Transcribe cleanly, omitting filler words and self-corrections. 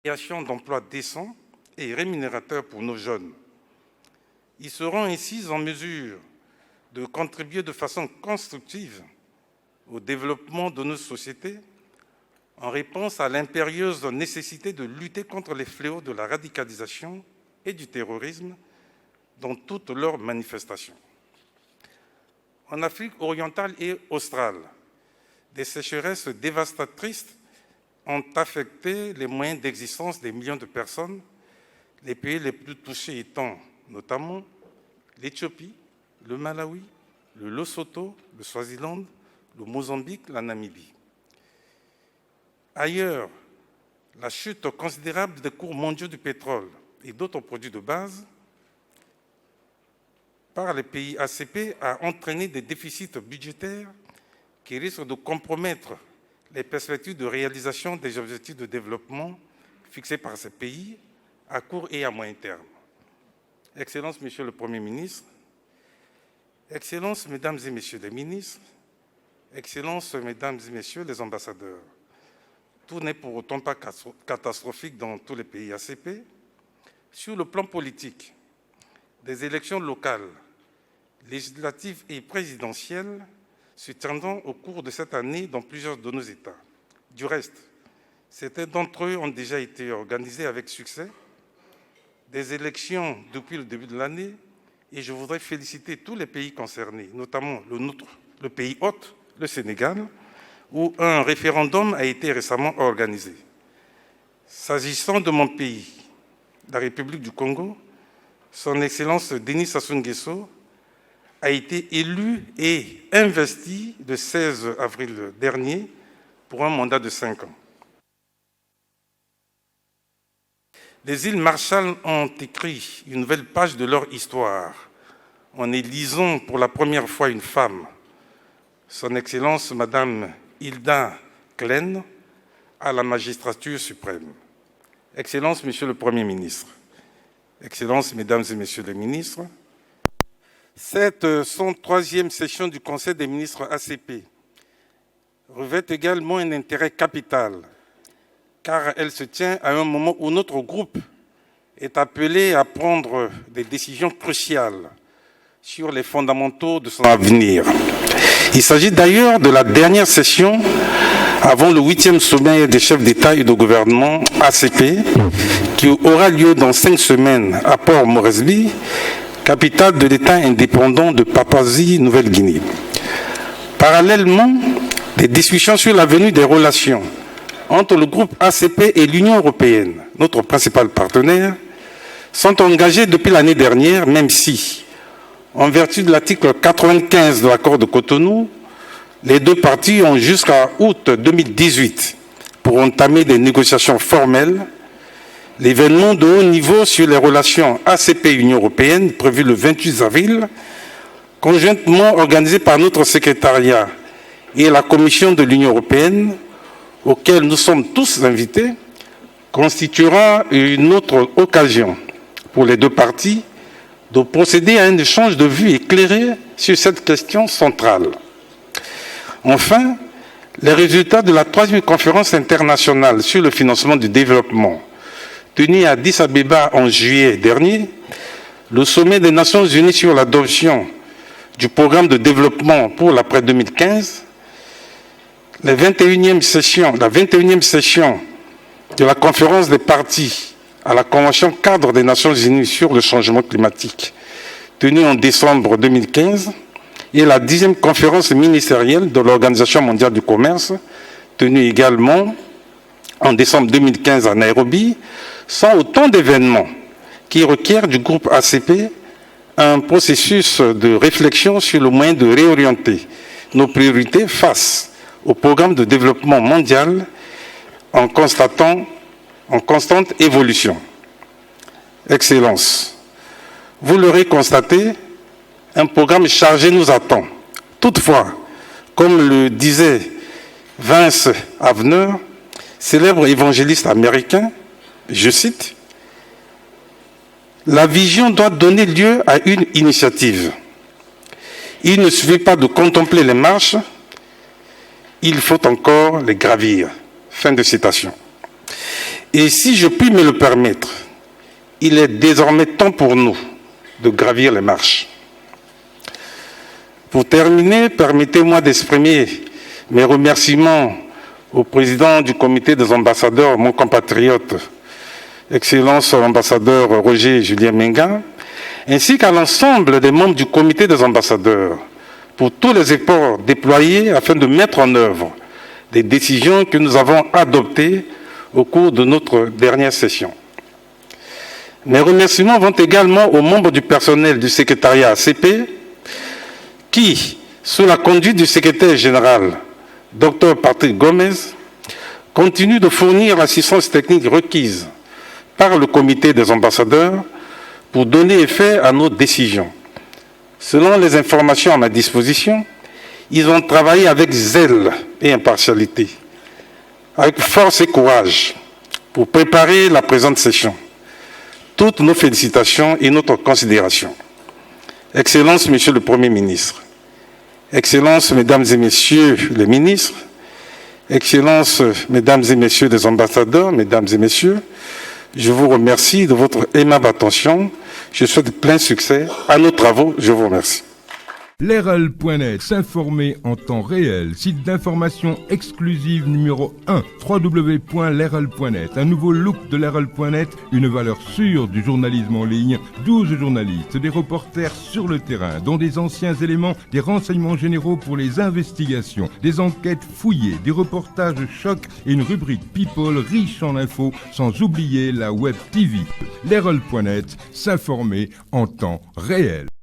création d'emplois décents et rémunérateurs pour nos jeunes. Ils seront ainsi en mesure de contribuer de façon constructive au développement de nos sociétés en réponse à l'impérieuse nécessité de lutter contre les fléaux de la radicalisation et du terrorisme dans toutes leurs manifestations. En Afrique orientale et australe, des sécheresses dévastatrices ont affecté les moyens d'existence des millions de personnes, les pays les plus touchés étant notamment l'Éthiopie, le Malawi, le Lesotho, le Swaziland, le Mozambique, la Namibie. Ailleurs, la chute considérable des cours mondiaux du pétrole et d'autres produits de base par les pays ACP a entraîné des déficits budgétaires qui risquent de compromettre les perspectives de réalisation des objectifs de développement fixés par ces pays à court et à moyen terme. Excellences, Monsieur le Premier ministre, Excellences, Mesdames et Messieurs les ministres, Excellences, Mesdames et Messieurs les ambassadeurs, tout n'est pour autant pas catastrophique dans tous les pays ACP. Sur le plan politique, des élections locales, législatives et présidentielles se tiendront au cours de cette année dans plusieurs de nos États. Du reste, certains d'entre eux ont déjà été organisés avec succès. Des élections depuis le début de l'année, et je voudrais féliciter tous les pays concernés, notamment le pays hôte, le Sénégal, où un référendum a été récemment organisé. S'agissant de mon pays, la République du Congo, Son Excellence Denis Sassou Nguesso a été élu et investi le 16 avril dernier pour un mandat de 5 ans. Les îles Marshall ont écrit une nouvelle page de leur histoire en élisant pour la première fois une femme, Son Excellence Madame Hilda Klein, à la magistrature suprême. Excellences, Monsieur le Premier ministre, Excellences, Mesdames et Messieurs les ministres, cette 103e session du Conseil des ministres ACP revêt également un intérêt capital, car elle se tient à un moment où notre groupe est appelé à prendre des décisions cruciales sur les fondamentaux de son avenir. Il s'agit d'ailleurs de la dernière session avant le 8e sommet des chefs d'État et de gouvernement ACP, qui aura lieu dans 5 semaines à Port Moresby, capitale de l'État indépendant de Papouasie-Nouvelle-Guinée. Parallèlement, des discussions sur l'avenir des relations entre le groupe ACP et l'Union européenne, notre principal partenaire, sont engagées depuis l'année dernière, même si, en vertu de l'article 95 de l'accord de Cotonou, les deux parties ont jusqu'à août 2018 pour entamer des négociations formelles. L'événement de haut niveau sur les relations ACP-Union européenne, prévu le 28 avril, conjointement organisé par notre secrétariat et la Commission de l'Union européenne, auquel nous sommes tous invités, constituera une autre occasion pour les deux parties de procéder à un échange de vues éclairé sur cette question centrale. Enfin, les résultats de la 3e conférence internationale sur le financement du développement, tenue à Addis Abeba en juillet dernier, le sommet des Nations Unies sur l'adoption du programme de développement pour l'après 2015, la 21e session de la conférence des parties à la Convention cadre des Nations Unies sur le changement climatique, tenue en décembre 2015, et la 10e conférence ministérielle de l'Organisation mondiale du commerce, tenue également en décembre 2015 à Nairobi, sont autant d'événements qui requièrent du groupe ACP un processus de réflexion sur le moyen de réorienter nos priorités face au programme de développement mondial en constante évolution. Excellences, vous l'aurez constaté, un programme chargé nous attend. Toutefois, comme le disait Vince Avner, célèbre évangéliste américain, je cite, « La vision doit donner lieu à une initiative. Il ne suffit pas de contempler les marches, il faut encore les gravir. » Fin de citation. Et si je puis me le permettre, il est désormais temps pour nous de gravir les marches. Pour terminer, permettez-moi d'exprimer mes remerciements au président du comité des ambassadeurs, mon compatriote, Excellence l'ambassadeur Roger Julien Menga, ainsi qu'à l'ensemble des membres du comité des ambassadeurs, pour tous les efforts déployés afin de mettre en œuvre des décisions que nous avons adoptées au cours de notre dernière session. Mes remerciements vont également aux membres du personnel du secrétariat ACP qui, sous la conduite du secrétaire général, Dr Patrick Gomez, continue de fournir l'assistance technique requise par le comité des ambassadeurs pour donner effet à nos décisions. Selon les informations à ma disposition, ils ont travaillé avec zèle et impartialité, avec force et courage, pour préparer la présente session. Toutes nos félicitations et notre considération. Excellences, Monsieur le Premier ministre, Excellences, Mesdames et Messieurs les ministres, Excellences, Mesdames et Messieurs les ambassadeurs, Mesdames et Messieurs, je vous remercie de votre aimable attention. Je souhaite plein succès à nos travaux. Je vous remercie. Lerel.net, s'informer en temps réel, site d'information exclusive numéro 1, www.lerel.net, un nouveau look de Lerel.net, une valeur sûre du journalisme en ligne, 12 journalistes, des reporters sur le terrain, dont des anciens éléments, des renseignements généraux pour les investigations, des enquêtes fouillées, des reportages chocs et une rubrique People riche en infos, sans oublier la Web TV. Lerel.net, s'informer en temps réel.